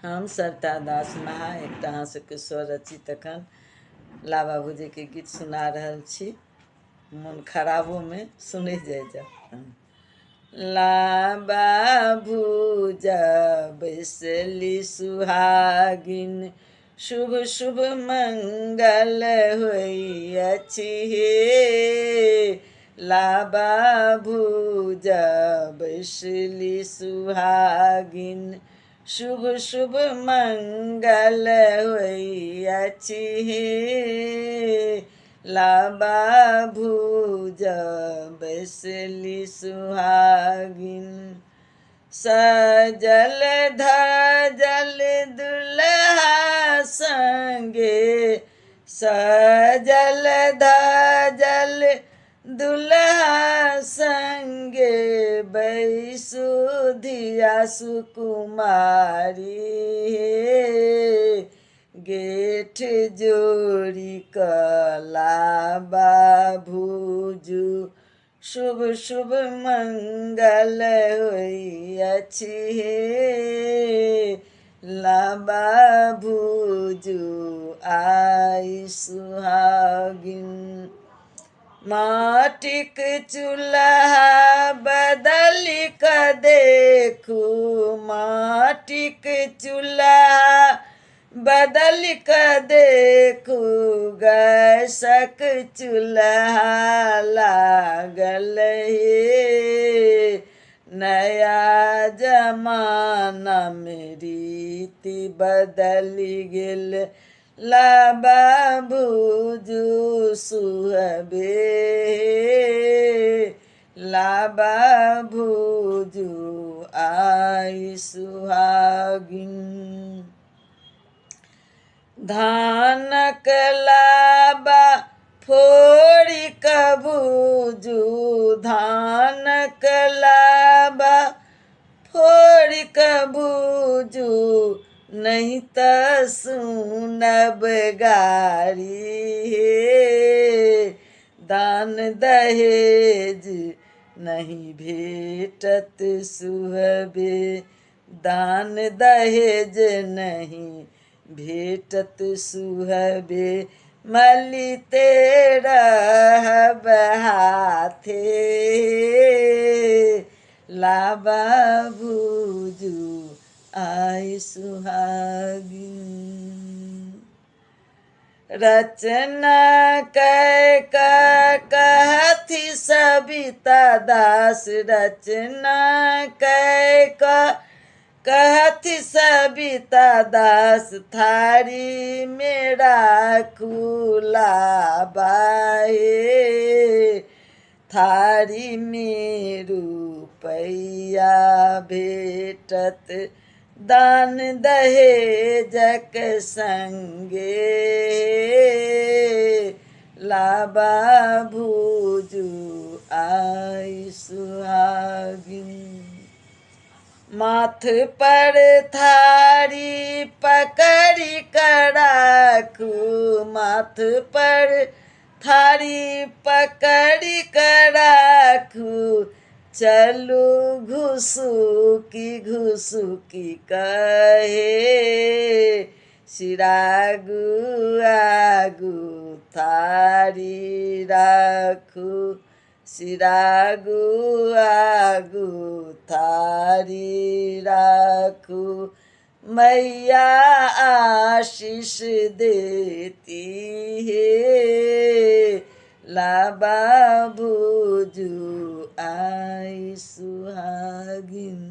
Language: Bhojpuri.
हम सरिता दास महा एकटा अहाँसँ स्वर रचित एखन लाबा भूजे के गीत सुना रहल छी। मन खराबोमे सुनै जाओ। लाबा भूजा बैसली सुहागिन, शुभ शुभ मंगल होइअछि हे। लाबा भूजा बैसली सुहागिन, शुभ शुभ मंगल होइअछि हे। लाबा भूजा बैसली सुहागिन, सजल धजल दुल्हा संगे, सजल धजल दुल्हा संगे, बैसु धिया सुकुमारी हे। गेठ जोड़ी लाबा भूजु, शुभ शुभ मंगल होइअछि हे। लाबा भूजु आई सुहागिन, माटिक चूल्हा बदलि कऽ देखू, माटिक चूल्हा बदलि कऽ देखू, गैसक चूल्हा लागल हे। नया जमाना में रीति बदलि गेल, लाबा भूजु सुहबे। लाबा भूजु आई सुहागिन, धानक लाबा फोड़ि कऽ भूजू, धानक लाबा फोड़ि कऽ भूजू, नहीं तऽ सुनब गारी हे। दान दहेज नहीं भेटत सुहबे, दान दहेज नहीं भेटत सुहबे, मलिते रहब हाथे। लाबा भूजु आई सुहागिन, रचना कै कहथि सविता दास, रचना कै कहथि सविता दास, थारी में राखू लाबा हे। थारी में रुपैया भेटत, दान दहेजक संगे। लाबा भूजु आई सुहागिन, माथ पर थारी पकड़ि कऽ राखू, माथ पर थारी पकड़ि कऽ राखू, चलू घुसुकी घुसुकी कहे। सिरागु आगू थारी राखू, सिरागु आगू थारी राखू, मैया आशीष देती है। लाबा भूजु आई सुहागिन।